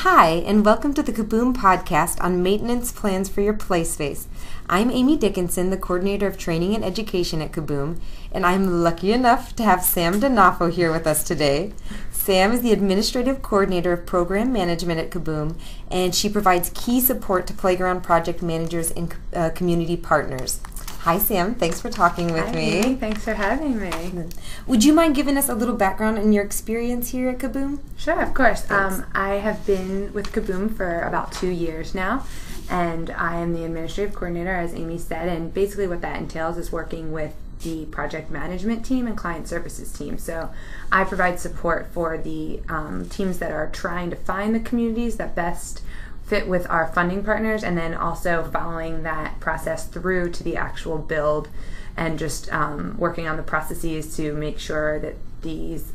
Hi, and welcome to the Kaboom podcast on maintenance plans for your Playspace. I'm Amy Dickinson, the coordinator of training and education at Kaboom, and I'm lucky enough to have Sam Donofo here with us today. Sam is the administrative coordinator of program management at Kaboom, and she provides key support to playground project managers and community partners. Hi, Sam. Thanks for talking with me. Amy. Thanks for having me. Would you mind giving us a little background in your experience here at Kaboom? Sure, of course. I have been with Kaboom for about 2 years now, and I am the administrative coordinator, as Amy said, and basically what that entails is working with the project management team and client services team. So I provide support for the teams that are trying to find the communities that best fit with our funding partners, and then also following that process through to the actual build and just working on the processes to make sure that these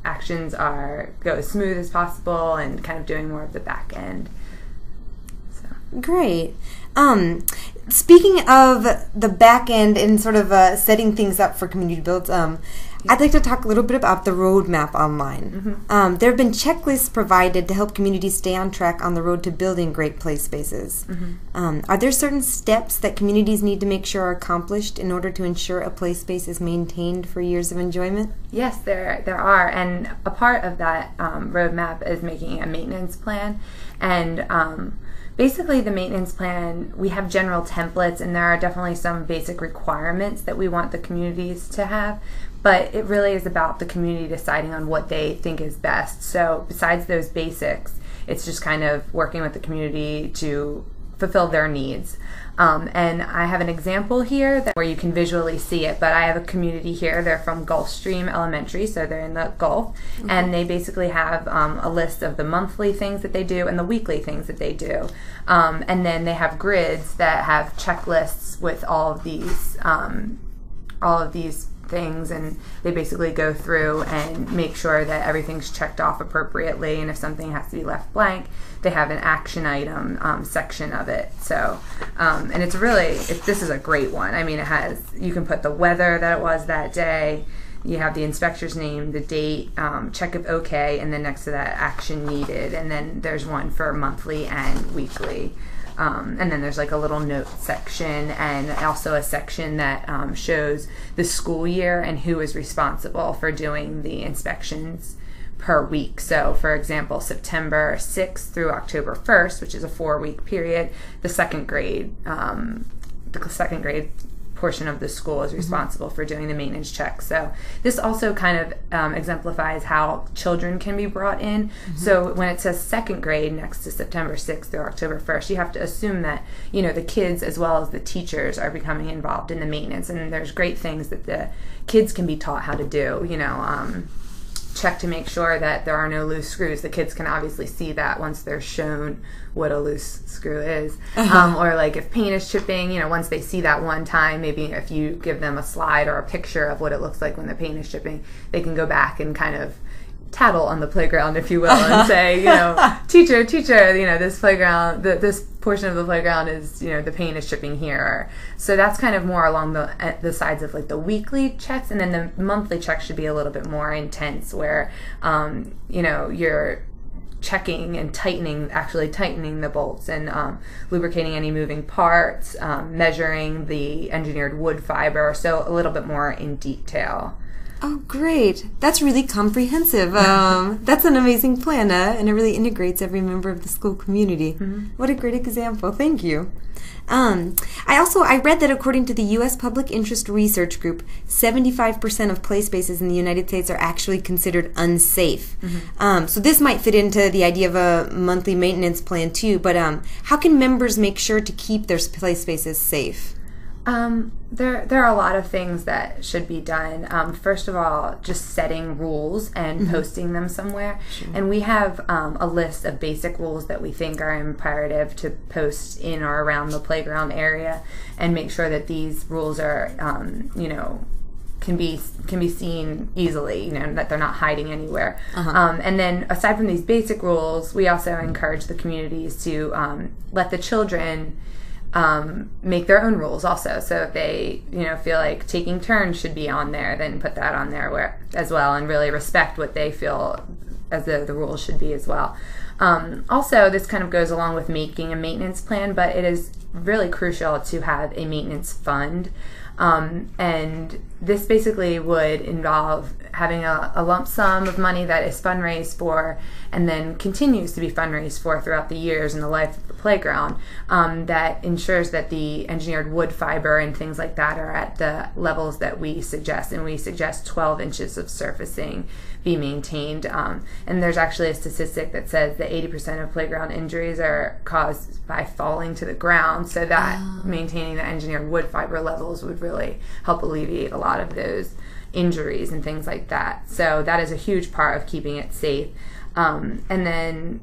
actions go as smooth as possible and kind of doing more of the back end. So. Great. Speaking of the back end and sort of setting things up for community builds, I'd like to talk a little bit about the roadmap online. Mm-hmm. There have been checklists provided to help communities stay on track on the road to building great play spaces. Mm-hmm. Are there certain steps that communities need to make sure are accomplished in order to ensure a play space is maintained for years of enjoyment? Yes, there are, and a part of that roadmap is making a maintenance plan, and basically the maintenance plan, we have general templates, and there are definitely some basic requirements that we want the communities to have, but it really is about the community deciding on what they think is best. So besides those basics, it's just kind of working with the community to fulfill their needs. And I have an example here where you can visually see it, but I have a community here. They're from Gulfstream Elementary, so they're in the Gulf, and they basically have a list of the monthly things that they do and the weekly things that they do. And then they have grids that have checklists with all of these things, and they basically go through and make sure that everything's checked off appropriately, and if something has to be left blank, they have an action item section of it. So and this is a great one. I mean, you can put the weather that it was that day, you have the inspector's name, the date, check if okay, and then next to that, action needed, and then there's one for monthly and weekly. And then there's like a little note section, and also a section that shows the school year and who is responsible for doing the inspections per week. So for example, September 6th through October 1st, which is a 4-week period, the second grade portion of the school is responsible for doing the maintenance check. So this also kind of exemplifies how children can be brought in. So when it says second grade next to September 6th through October 1st, you have to assume that, the kids as well as the teachers are becoming involved in the maintenance, and there's great things that the kids can be taught how to do, check to make sure that there are no loose screws. The kids can obviously see that once they're shown what a loose screw is. Or like if paint is chipping, once they see that one time, maybe if you give them a slide or a picture of what it looks like when the paint is chipping, they can go back and kind of tattle on the playground, if you will, and say, teacher, this playground, this portion of the playground is, the paint is chipping here. So that's kind of more along the sides of like the weekly checks, and then the monthly checks should be a little bit more intense, where, you're checking and actually tightening the bolts and lubricating any moving parts, measuring the engineered wood fiber, so a little bit more in detail. Oh, great. That's really comprehensive. That's an amazing plan, and it really integrates every member of the school community. What a great example. Thank you. I read that according to the U.S. Public Interest Research Group, 75% of play spaces in the United States are actually considered unsafe. So this might fit into the idea of a monthly maintenance plan too, but how can members make sure to keep their play spaces safe? There are a lot of things that should be done. First of all, just setting rules and posting them somewhere. Sure. And we have a list of basic rules that we think are imperative to post in or around the playground area, and make sure that these rules are, can be seen easily, that they're not hiding anywhere. And then aside from these basic rules, we also encourage the communities to let the children make their own rules also. So if they, feel like taking turns should be on there, then put that on there as well, and really respect what they feel the rules should be as well. Also, this kind of goes along with making a maintenance plan, but it is really crucial to have a maintenance fund. And this basically would involve having a lump sum of money that is fundraised for and then continues to be fundraised for throughout the years in the life of the playground, that ensures that the engineered wood fiber and things like that are at the levels that we suggest. And we suggest 12 inches of surfacing be maintained. And there's actually a statistic that says that 80% of playground injuries are caused by falling to the ground, so that maintaining the engineered wood fiber levels would really help alleviate a lot of those injuries and things like that. So that is a huge part of keeping it safe. And then,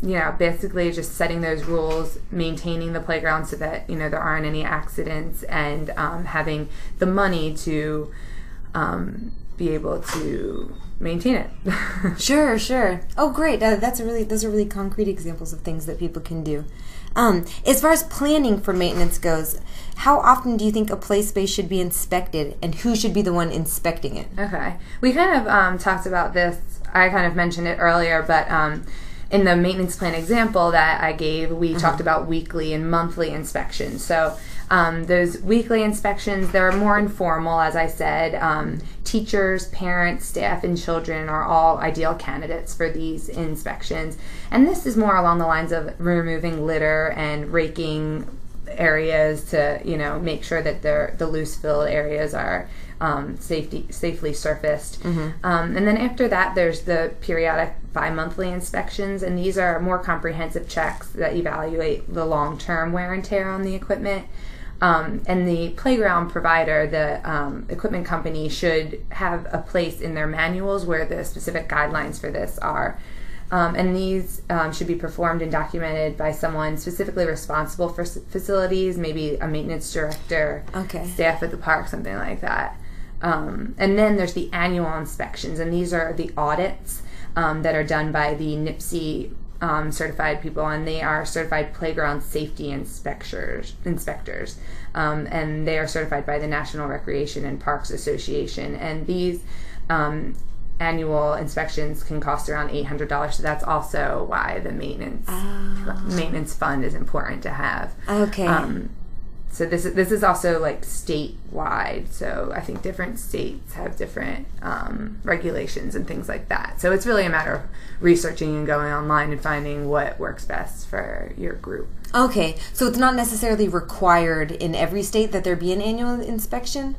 basically just setting those rules, maintaining the playground so that, there aren't any accidents, and having the money to be able to maintain it. Sure. Oh, great. Those are really concrete examples of things that people can do. As far as planning for maintenance goes, how often do you think a play space should be inspected, and who should be the one inspecting it? Okay. We kind of talked about this. I kind of mentioned it earlier, but in the maintenance plan example that I gave, we talked about weekly and monthly inspections. So those weekly inspections, they're more informal, as I said. Teachers, parents, staff, and children are all ideal candidates for these inspections. And this is more along the lines of removing litter and raking areas to, make sure that the loose filled areas are safely surfaced. And then after that, there's the periodic bi-monthly inspections, and these are more comprehensive checks that evaluate the long-term wear and tear on the equipment. And the playground provider, the equipment company, should have a place in their manuals where the specific guidelines for this are. And these should be performed and documented by someone specifically responsible for facilities, maybe a maintenance director, staff at the park, something like that. And then there's the annual inspections, and these are the audits that are done by the NIPSI certified people, and they are certified playground safety inspectors, and they are certified by the National Recreation and Parks Association. And these annual inspections can cost around $800, so that's also why the maintenance fund is important to have. So this is also like statewide. So I think different states have different regulations and things like that. So it's really a matter of researching and going online and finding what works best for your group. Okay, so it's not necessarily required in every state that there be an annual inspection?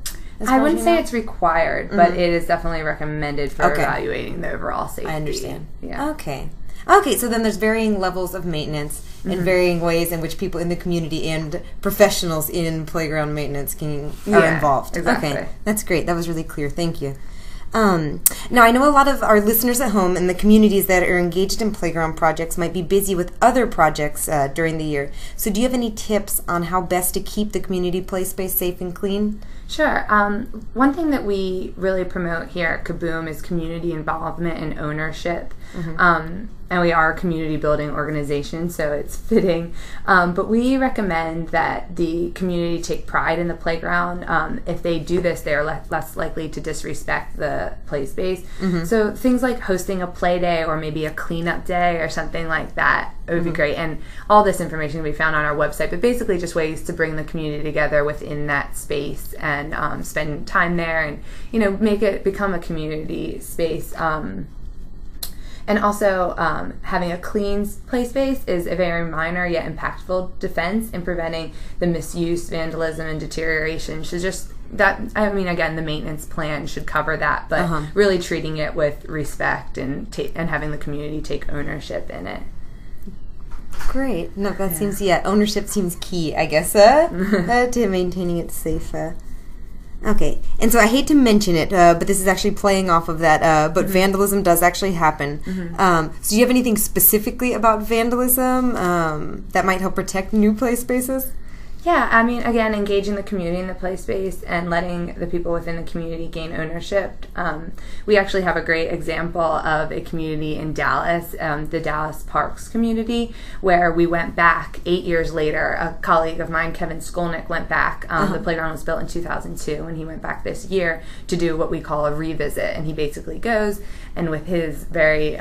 I wouldn't say it's required, but it is definitely recommended for evaluating the overall safety. I understand. Yeah. Okay, so then there's varying levels of maintenance and varying ways in which people in the community and professionals in playground maintenance are involved. Exactly. Okay, that's great. That was really clear. Thank you. Now, I know a lot of our listeners at home and the communities that are engaged in playground projects might be busy with other projects during the year. So do you have any tips on how best to keep the community play space safe and clean? Sure. One thing that we really promote here at Kaboom is community involvement and ownership. And we are a community building organization, so it's fitting. But we recommend that the community take pride in the playground. If they do this, they are less likely to disrespect the play space. So things like hosting a play day or maybe a cleanup day or something like that, it would be great. And all this information can be found on our website, but basically just ways to bring the community together within that space and spend time there and, make it become a community space. And also, having a clean play space is a very minor yet impactful defense in preventing the misuse, vandalism, and deterioration. So just that, again, the maintenance plan should cover that, but really treating it with respect and having the community take ownership in it. Great. No, that seems, ownership seems key, I guess, to maintaining it safe. Okay, and so I hate to mention it, but this is actually playing off of that, but vandalism does actually happen. So do you have anything specifically about vandalism that might help protect new play spaces? Yeah, I mean, again, engaging the community in the play space and letting the people within the community gain ownership. We actually have a great example of a community in Dallas, the Dallas Parks community, where we went back 8 years later. A colleague of mine, Kevin Skolnick, went back. The playground was built in 2002, and he went back this year to do what we call a revisit. And he basically goes, and with his very,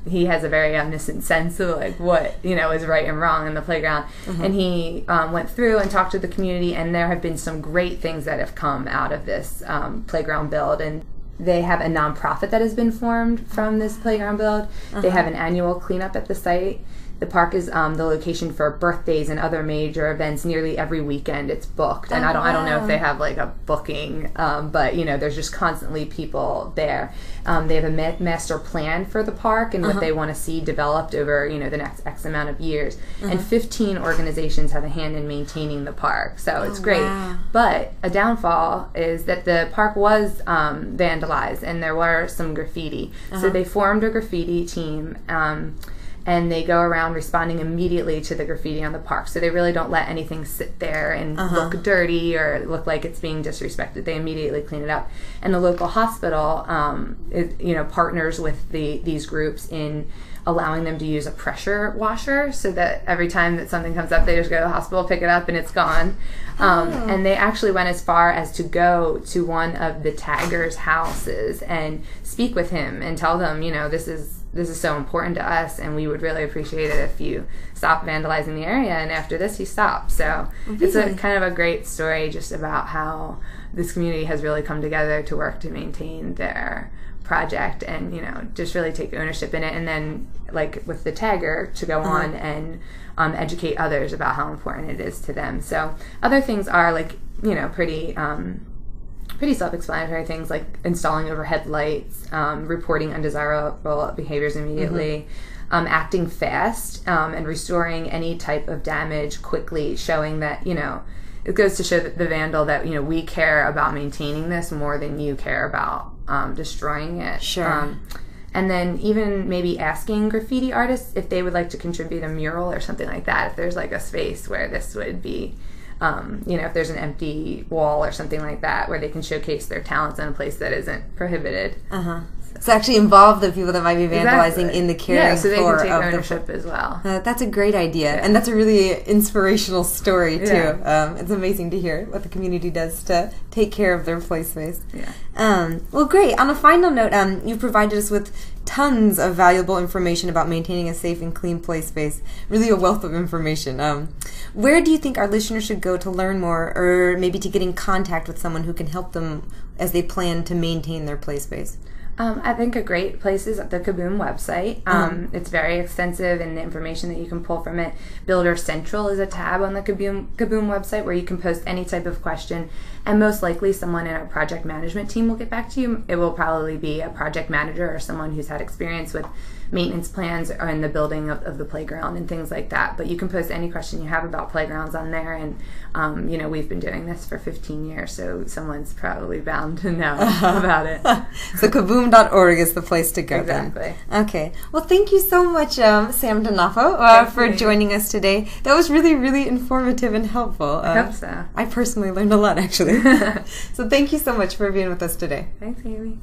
he has a very omniscient sense of like what is right and wrong in the playground, and he went through and talked to the community, and there have been some great things that have come out of this playground build. And they have a nonprofit that has been formed from this playground build. They have an annual cleanup at the site. The park is the location for birthdays and other major events. Nearly every weekend it's booked, and I don't know if they have like a booking, but there's just constantly people there. They have a master plan for the park and what they want to see developed over the next X amount of years. And 15 organizations have a hand in maintaining the park, so it's great. Wow. But a downfall is that the park was vandalized and there were some graffiti. So they formed a graffiti team. And they go around responding immediately to the graffiti on the park. So they really don't let anything sit there and look dirty or look like it's being disrespected. They immediately clean it up. And the local hospital partners with these groups in allowing them to use a pressure washer, so that every time that something comes up, they just go to the hospital, pick it up, and it's gone. And they actually went as far as to go to one of the taggers' houses and speak with him and tell them, this is so important to us, and we would really appreciate it if you stopped vandalizing the area. And after this, he stopped. So it's a kind of a great story just about how this community has really come together to work to maintain their project and, just really take ownership in it. And then, like with the tagger, to go on and educate others about how important it is to them. So other things are like, pretty self-explanatory things like installing overhead lights, reporting undesirable behaviors immediately, acting fast, and restoring any type of damage quickly, showing that, it goes to show that the vandal that, we care about maintaining this more than you care about destroying it. Sure. And then even maybe asking graffiti artists if they would like to contribute a mural or something like that, if there's like a space where this would be if there's an empty wall or something like that where they can showcase their talents in a place that isn't prohibited. So actually involve the people that might be vandalizing in the caring so they for can take ownership as well. That's a great idea, and that's a really inspirational story too. Yeah. It's amazing to hear what the community does to take care of their play space. Yeah. Well, great. On a final note, you provided us with tons of valuable information about maintaining a safe and clean play space. Really a wealth of information. Where do you think our listeners should go to learn more, or maybe to get in contact with someone who can help them as they plan to maintain their play space? I think a great place is the Kaboom website. It's very extensive, and the information that you can pull from it. Builder Central is a tab on the Kaboom website where you can post any type of question, and most likely someone in our project management team will get back to you. It will probably be a project manager or someone who's had experience with maintenance plans or in the building of the playground and things like that. But you can post any question you have about playgrounds on there, and we've been doing this for 15 years, so someone's probably bound to know about it. So kaboom.org is the place to go. Exactly. Then. Okay. Well, thank you so much, Sam Donafo, for joining us today. That was really, really informative and helpful. I hope so. I personally learned a lot, actually. So thank you so much for being with us today. Thanks, Amy.